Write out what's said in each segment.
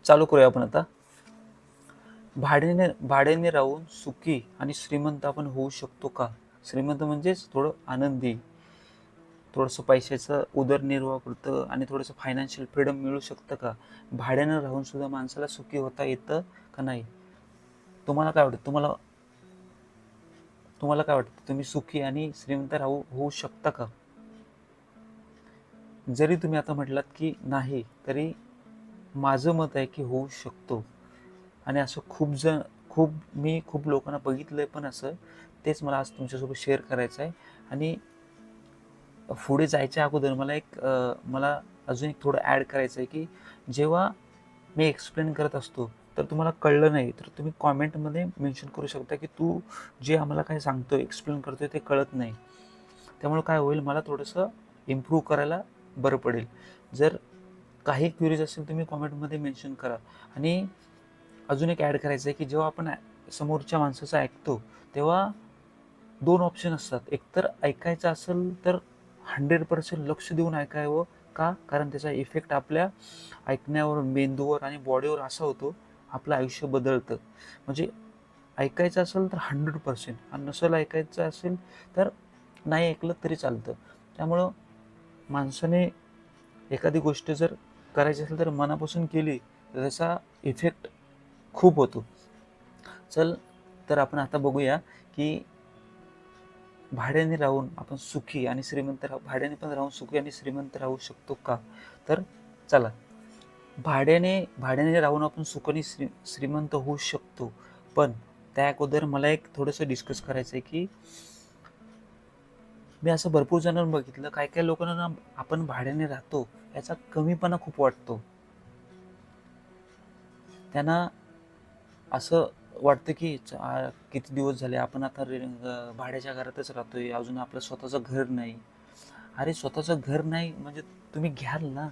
चालू करूया आपण आता. भाड्याने राहून सुखी आणि श्रीमंत आपण होऊ शकतो का? श्रीमंत म्हणजेच थोडं आनंदी, थोडंसं पैशाचं उदरनिर्वाह करतं आणि थोडंसं फायनान्शियल फ्रीडम मिळू शकतं का? भाड्यानं राहून सुद्धा माणसाला सुखी होता येतं का नाही? तुम्हाला काय वाटतं? तुम्हाला काय वाटतं? तुम्ही सुखी आणि श्रीमंत होऊ शकता का? जरी तुम्ही आता म्हटलात की नाही, तरी माझं मत आहे की होऊ शकतो. आणि असं खूप लोकांना बघितलंय पण असं. तेच मला आज तुमच्यासोबत शेअर करायचं आहे. आणि पुढे जायच्या अगोदर मला अजून एक थोडं ॲड करायचं आहे की जेव्हा मी एक्सप्लेन करत असतो तर तुम्हाला कळलं नाही तर तुम्ही कॉमेंटमध्ये मेन्शन करू शकता की तू जे आम्हाला काय सांगतोय, एक्सप्लेन करतोय ते कळत नाही. त्यामुळे काय होईल, मला थोडंसं इम्प्रूव्ह करायला बरं पडेल. जर काही क्युरीज असेल तुम्ही कॉमेंटमध्ये मेन्शन करा. आणि अजून एक ॲड करायचं आहे की जेव्हा आपण समोरच्या माणसाचं ऐकतो तेव्हा 2 ऑप्शन असतात. एकतर ऐकायचं असेल तर 100% लक्ष देऊन ऐकावं. का? कारण त्याचा इफेक्ट आपल्या ऐकण्यावर, मेंदूवर आणि बॉडीवर असा होतो, आपलं आयुष्य बदलतं. म्हणजे ऐकायचं असेल तर 100% आणि नसेल ऐकायचं असेल तर नाही ऐकलं तरी चालतं. त्यामुळं माणसाने एखादी गोष्ट जर करायची असेल तर मनापासून केली तर त्याचा इफेक्ट खूप होतो. चल, तर आपण आता बघूया की भाड्याने राहून आपण सुखी आणि श्रीमंत भाड्याने पण राहून सुखी आणि श्रीमंत राहू शकतो का? तर चला, भाड्याने राहून आपण सुख आणि श्रीमंत होऊ शकतो. पण त्या अगोदर मला एक थोडंसं डिस्कस करायचं आहे की मी असं भरपूर जणांना बघितलं, काही काही लोकांना ना आपण भाड्याने राहतो याचा कमीपणा खूप वाटतो. त्यांना असं वाटतं की किती दिवस झाले आपण आता भाड्याच्या घरातच राहतोय, अजून आपलं स्वतःचं घर नाही. अरे स्वतःचं घर नाही म्हणजे तुम्ही घ्याल ना,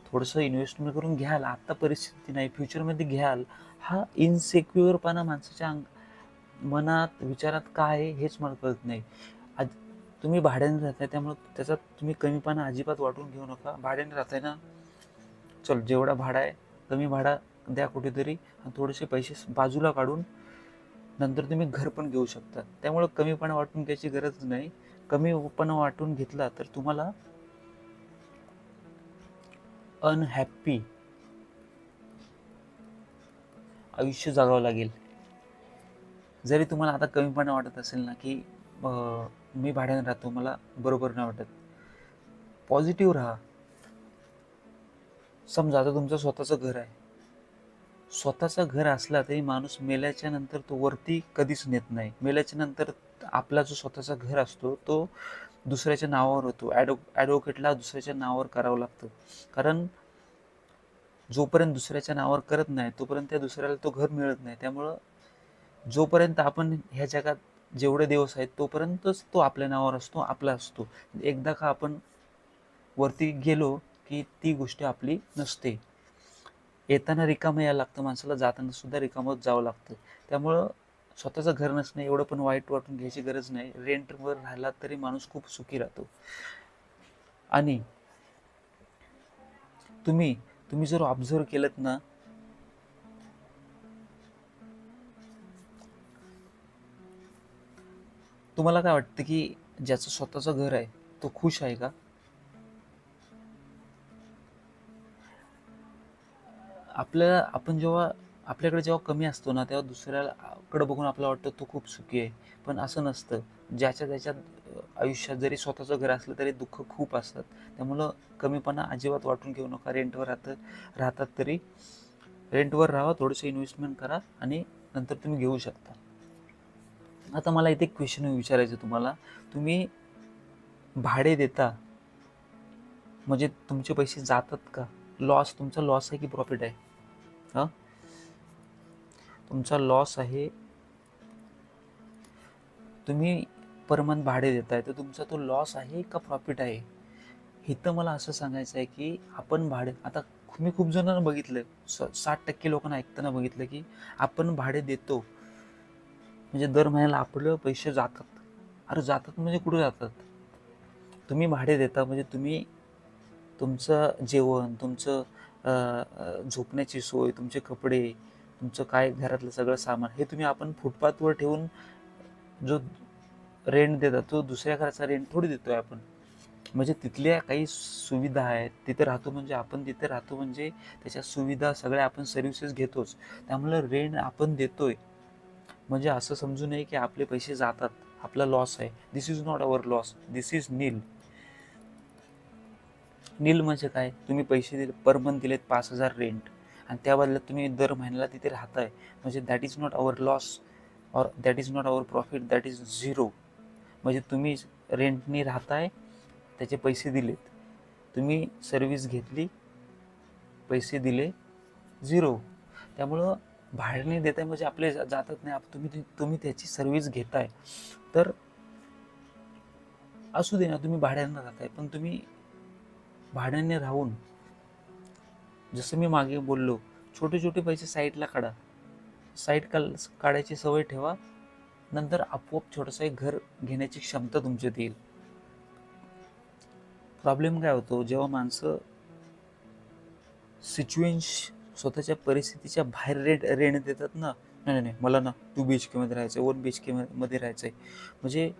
थोडंसं इन्व्हेस्टमेंट करून घ्याल. आत्ता परिस्थिती नाही, फ्युचरमध्ये घ्याल. हा इनसिक्युअरपणा माणसाच्या मनात, विचारात काय आहे हेच मला कळत नाही. आज तुम्ही भाड्याने राहताय त्यामुळे त्याचा तुम्ही कमीपणा अजिबात वाटून घेऊ नका. भाड्याने राहताय ना, चल जेवढा भाडा आहे कमी भाडा द्या कुठेतरी आणि थोडेसे पैसे बाजूला काढून नंतर तुम्ही घर पण घेऊ शकता. त्यामुळे कमीपणा वाटून घ्यायची गरज नाही. कमीपणा वाटून घेतला तर तुम्हाला अनहॅप्पी आयुष्य जगावं लागेल. जरी तुम्हाला आता कमीपणा वाटत असेल ना की मी भाड्याने राहतो, मला बरोबर नाही वाटत, पॉझिटिव्ह राहा. समजा आता तुमचं स्वतःचं घर आहे. स्वतःचं घर असला तरी माणूस मेल्याच्या नंतर तो वरती कधीच नेत नाही. मेल्याच्या नंतर आपला जो स्वतःचा घर असतो तो दुसऱ्याच्या नावावर होतो. ॲडव्होकेटला दुसऱ्याच्या नावावर करावं लागतं. कारण जोपर्यंत दुसऱ्याच्या नावावर करत नाही तोपर्यंत त्या दुसऱ्याला तो घर मिळत नाही. त्यामुळं जोपर्यंत आपण ह्या जगात जेवढे दिवस आहेत तोपर्यंतच तो आपल्या नावावर असतो, आपला असतो. एकदा का आपण वरती गेलो की ती गोष्ट आपली नसते. येताना रिकामं यायला लागतं माणसाला, जाताना सुद्धा रिकामंच जावं लागतं. त्यामुळं स्वतःचं घर नसणं एवढं पण वाईट वाटून घ्यायची गरज नाही. रेंटवर राहिला तरी माणूस खूप सुखी राहतो. आणि तुम्ही तुम्ही जर ऑब्झर्व केलं ना, तुम्हाला काय वाटतं की ज्याचं स्वतःचं घर आहे तो खुश आहे का? आपल्याकडे जेव्हा कमी असतो ना तेव्हा दुसऱ्याकडे बघून आपल्याला वाटतं तो खूप सुखी आहे. पण असं नसतं. ज्याच्या त्याच्या आयुष्यात जरी स्वतःचं घर असलं तरी दुःख खूप असतात. त्यामुळं कमीपणा अजिबात वाटून घेऊ नका. राहतात तरी रेंटवर राहा, थोडंसं इन्व्हेस्टमेंट करा आणि नंतर तुम्ही घेऊ शकता. आता मला इथे एक क्वेश्चन विचारायचं तुम्हाला. तुम्ही भाडे देता म्हणजे तुमचे पैसे जातात का? तुमचा लॉस आहे की प्रॉफिट आहे? हां, तुमचा लॉस आहे. तुम्ही पर मंथ भाडे देताय तर तुमचा तो लॉस आहे का प्रॉफिट आहे? इथं मला असं सांगायचं आहे की आपण भाडे आता मी खूप जणांना बघितलं, 60% लोकांना ऐकताना बघितलं की आपण भाडे देतो म्हणजे दर महिन्याला आपलं पैसे जातात. अरे जातात म्हणजे कुठे जातात? तुम्ही भाडे देता म्हणजे तुम्ही तुमचं जेवण, तुमचं झोपण्याची सोय, तुमचे कपडे, तुमचं काय घरातलं सगळं सामान हे तुम्ही आपण फुटपाथवर ठेवून जो रेंट देतात तो दुसऱ्या घराचा रेंट थोडी देतोय आपण. म्हणजे तिथल्या काही सुविधा आहेत, तिथे राहतो म्हणजे आपण तिथे राहतो म्हणजे त्याच्या सुविधा सगळ्या आपण सर्व्हिसेस घेतोच. त्यामुळे रेंट आपण देतोय म्हणजे असं समजू नये की आपले पैसे जातात, आपला लॉस आहे. This is not our loss, this is nil. Nil म्हणजे काय? तुम्ही पैसे दिले, पर मंथ दिलेत 5,000 रेंट आणि त्या बदल्यात तुम्ही दर महिन्याला तिथे राहताय, म्हणजे that is not our loss और that is not our profit, that is zero. म्हणजे तुम्ही रेंटनी राहताय, त्याचे पैसे दिलेत, तुम्ही सर्व्हिस घेतली, पैसे दिले, झिरो. त्यामुळं भाड्याने देताय म्हणजे आपले जातात नाही, तुम्ही त्याची सर्व्हिस घेताय. तर असू दे ना, तुम्ही भाड्याने राहताय, पण तुम्ही भाड्याने राहून, जसं मी मागे बोललो, छोटे छोटे पैसे साईडला काढा. काढायची सवय ठेवा, नंतर आपोआप छोटंसं एक घर घेण्याची क्षमता तुमच्यात येईल. प्रॉब्लेम काय होतो, जेव्हा माणसं स्वतःच्या परिस्थितीच्या बाहेर रेंट देतात ना, नाही नाही मला ना 2 BHK मध्ये राहायचं आहे, 1 BHK मध्ये राहायचं आहे. म्हणजे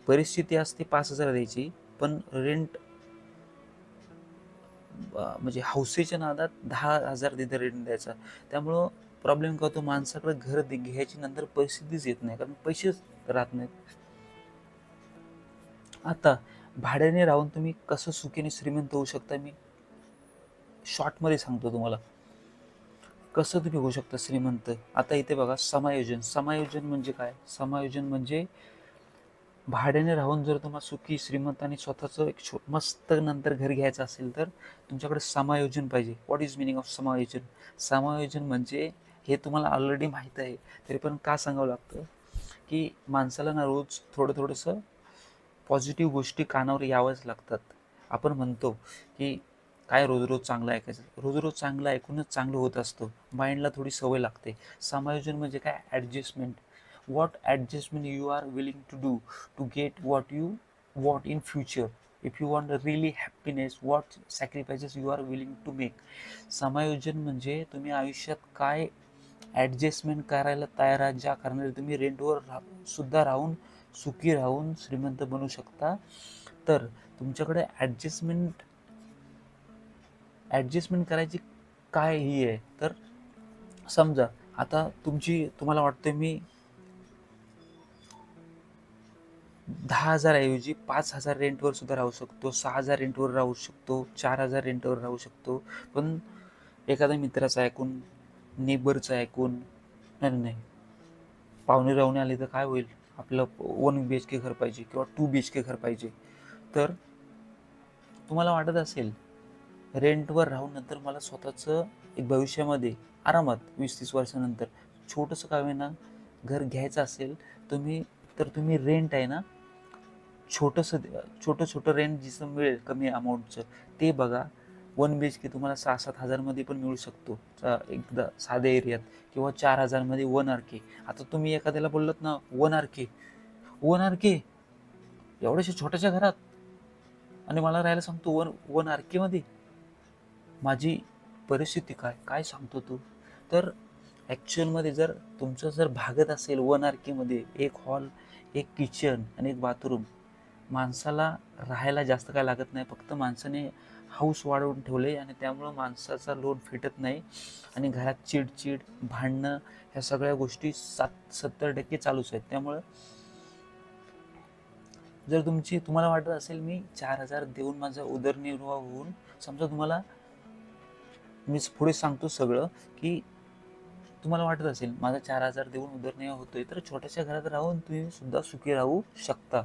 परिस्थिती असते 5,000 द्यायची, पण रेंट म्हणजे हौसेच्या नादात 10,000 तिथे रेंट द्यायचा. त्यामुळं प्रॉब्लेम काय होतो, माणसाकडे घर घ्यायची नंतर परिस्थितीच येत नाही, कारण पैसेच राहत नाहीत. आता भाड्याने राहून तुम्ही कसं सुखीने श्रीमंत होऊ शकता, मी शॉर्टमध्ये सांगतो तुम्हाला कसं तुम्ही होऊ शकता श्रीमंत. आता इथे बघा, समायोजन म्हणजे काय? समायोजन म्हणजे भाड्याने राहून जर तुम्हाला सुखी, श्रीमंत आणि स्वतःचं एक मस्त नंतर घर घ्यायचं असेल तर तुमच्याकडे समायोजन पाहिजे. व्हॉट इज मिनिंग ऑफ समायोजन? समायोजन म्हणजे, हे तुम्हाला ऑलरेडी माहीत आहे तरी पण का सांगावं लागतं, की माणसाला ना रोज थोडंसं पॉझिटिव्ह गोष्टी कानावर यावंच लागतात. आपण म्हणतो की काय रोज चांगलं ऐकायचं, रोज चांगलं ऐकूनच चांगलं होत असतं, माइंडला थोडी सवय लागते. समायोजन म्हणजे काय? Adjustment. what adjustment you are willing to do to get what you want in future. If you want really happiness, what sacrifices you are willing to make. समायोजन म्हणजे तुम्ही आयुष्यात काय ॲडजस्टमेंट करायला तयार आहात, ज्या कारणाने तुम्ही रेंटवर सुद्धा राहून सुखी राहून श्रीमंत बनू शकता. तर तुमच्याकडे ॲडजस्टमेंट करायची काय ही आहे. तर समजा आता तुम्हाला वाटतं मी 10,000 ऐवजी 5,000 रेंटवर सुद्धा राहू शकतो, 6,000 रेंटवर राहू शकतो, 4,000 रेंटवर राहू शकतो. पण एखाद्या मित्राचं ऐकून, नेबरचं ऐकून, नाही पाहुणे राहुणे आले तर काय होईल, आपलं 1 BHK घर पाहिजे किंवा 2 BHK घर पाहिजे. तर तुम्हाला वाटत असेल रेंटवर राहून नंतर मला स्वतःचं एक भविष्यामध्ये आरामात 20-30 वर्षानंतर छोटंसं का होईना घर घ्यायचं असेल, तुम्ही रेंट आहे ना, छोटं रेंट जिथं मिळेल कमी अमाऊंटचं ते बघा. 1 BHK तुम्हाला 6-7 हजारमध्ये पण मिळू शकतो एकदा साध्या एरियात, किंवा 4,000 मध्ये 1 RK. आता तुम्ही एखाद्याला बोललात ना 1 RK एवढ्याशा छोट्याशा घरात, आणि मला राहायला सांगतो 1 RK मध्ये, माझी परिस्थिती काय सांगतो तू. तर ॲक्च्युअलमध्ये जर तुमचं भागत असेल 1 RK मध्ये, एक हॉल, एक किचन आणि एक बाथरूम, माणसाला राहायला जास्त काय लागत नाही, फक्त माणसाने हाऊस वाढवून ठेवले आणि त्यामुळं माणसाचा लोड फिटत नाही आणि घरात चिडचिड, भांडणं, ह्या सगळ्या गोष्टी 70% चालूच आहेत. त्यामुळं जर तुम्हाला वाटत असेल मी 4,000 देऊन माझा उदरनिर्वाह होऊन, समजा मी पुढे सांगतो सगळं, की तुम्हाला वाटत असेल माझा 4,000 देऊन उदरनिर्वाह होतोय, तर छोट्याशा घरात राहून तुम्ही सुद्धा सुखी राहू शकता.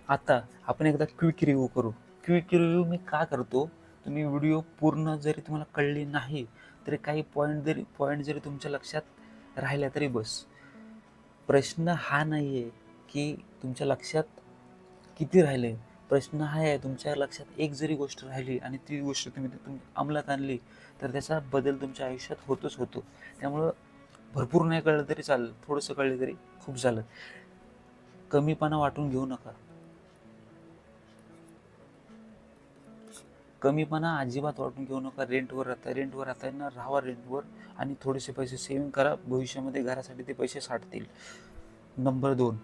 आता आपण एकदा क्विक रिव्ह्यू करू. क्विक रिव्ह्यू मी का करतो, तुम्ही व्हिडिओ पूर्ण जरी तुम्हाला कळली नाही तरी काही पॉईंट जरी तुमच्या लक्षात राहिल्या तरी बस. प्रश्न हा नाही आहे की तुमच्या लक्षात किती राहिले, प्रश्न हा आहे तुमच्या लक्षात एक जरी गोष्ट राहिली आणि ती गोष्ट तुम्ही अंमलात आणली तर त्याचा बदल तुमच्या आयुष्यात होतोच होतो. त्यामुळं भरपूर नाही कळलं तरी चालेल, थोडंसं कळलं तरी खूप झालं. कमीपणा वाटून घेऊ नका. कमीपणा अजिबात वाटून घेऊ नका. रेंटवर राहताना राहावा रेंटवर, आणि थोडेसे पैसे सेव्हिंग करा. भविष्यामध्ये घरासाठी ते पैसे साठतील. नंबर 2,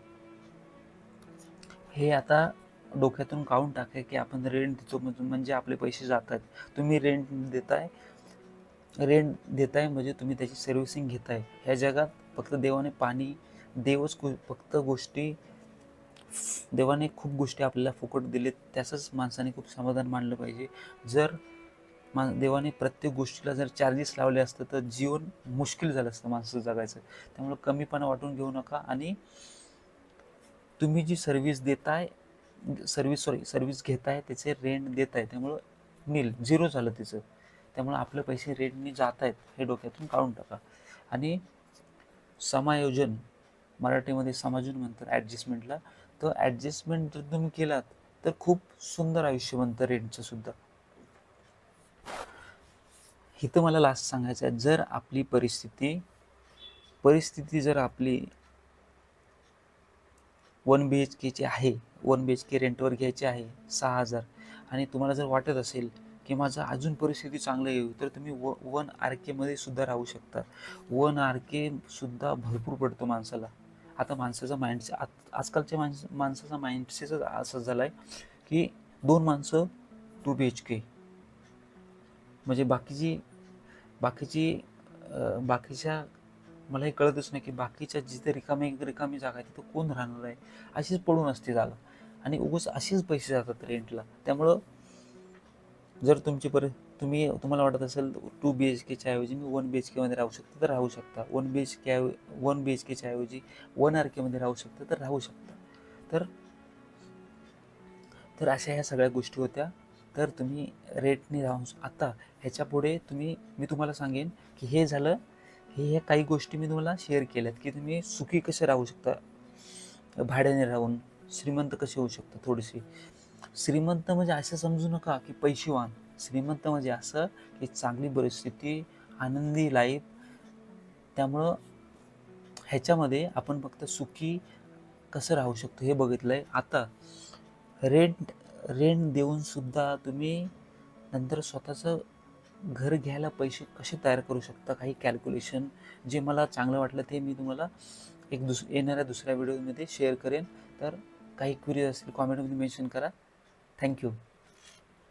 हे आता डोक्यातून काढून टाका की आपण रेंट देतो म्हणजे आपले पैसे जातात. तुम्ही रेंट देताय म्हणजे तुम्ही त्याची सर्व्हिसिंग घेताय. ह्या जगात फक्त देवाने खूप गोष्टी आपल्याला फुकट दिलेत, त्याचंच माणसाने खूप समाधान मानलं पाहिजे. जर देवाने प्रत्येक गोष्टीला जर चार्जेस लावले असतं तर जीवन मुश्किल झालं असतं माणसं जगायचं. त्यामुळे कमीपणा वाटून घेऊ नका. आणि तुम्ही जी सर्व्हिस घेताय त्याचे रेंट देताय, त्यामुळं झिरो झालं तिचं. त्यामुळे आपले पैसे रेंटने जात आहेत हे डोक्यातून काढून टाका. आणि समायोजन, मराठीमध्ये समायोजन म्हणतात ॲडजस्टमेंटला. तर ॲडजस्टमेंट जर तुम्ही केलात तर खूप सुंदर आयुष्य बनतं रेंटचं सुद्धा. इथं मला लास्ट सांगायचं आहे, जर आपली परिस्थिती जर आपली 1 BHKची आहे, 1 BHK रेंटवर घ्यायची आहे 6,000, आणि तुम्हाला जर वाटत असेल की माझं अजून परिस्थिती चांगली येऊ, तर तुम्ही 1 RK मध्ये सुद्धा राहू शकता. 1 RK सुद्धा भरपूर पडतो माणसाला. आता आजकालच्या माणसाचा माइंडसेटच असं झाला आहे की 2 माणसं 2 BHK, म्हणजे बाकीच्या मला हे कळतच नाही की बाकीच्या जिथे रिकामी जागा आहे तिथं कोण राहणार आहे. अशीच पडून असते जागा, आणि उगाच असेच पैसे जातात रेंटला. त्यामुळं जर तुम्हाला वाटत असेल 2 BHKच्या ऐवजी मी 1 BHK मध्ये राहू शकतो तर राहू शकता. 1 BHKच्या ऐवजी 1 RK मध्ये राहू शकता तर राहू शकता. तर अशा ह्या सगळ्या गोष्टी होत्या. तर तुम्ही रेंटने राहून आता ह्याच्या पुढे मी तुम्हाला सांगेन की हे झालं, हे काही गोष्टी मी तुम्हाला शेअर केल्यात की तुम्ही सुखी कसे राहू शकता, भाड्याने राहून श्रीमंत कसे होऊ शकता. थोडीशी श्रीमंत म्हणजे असं समजू नका की पैसेवान. श्रीमंत म्हणजे असं की चांगली परिस्थिती, आनंदी लाईफ. त्यामुळं ह्याच्यामध्ये आपण फक्त सुखी कसं राहू शकतो हे बघितलंय. आता रेंट देऊन सुद्धा तुम्ही नंतर स्वतःचं घर घ्यायला पैसे कसे तयार करू शकता, काही कॅल्क्युलेशन जे मला चांगलं वाटलं ते मी तुम्हाला येणाऱ्या दुसऱ्या व्हिडिओमध्ये शेअर करेन. तर काही क्वेरीज असतील कॉमेंटमध्ये मेन्शन करा. थँक्यू.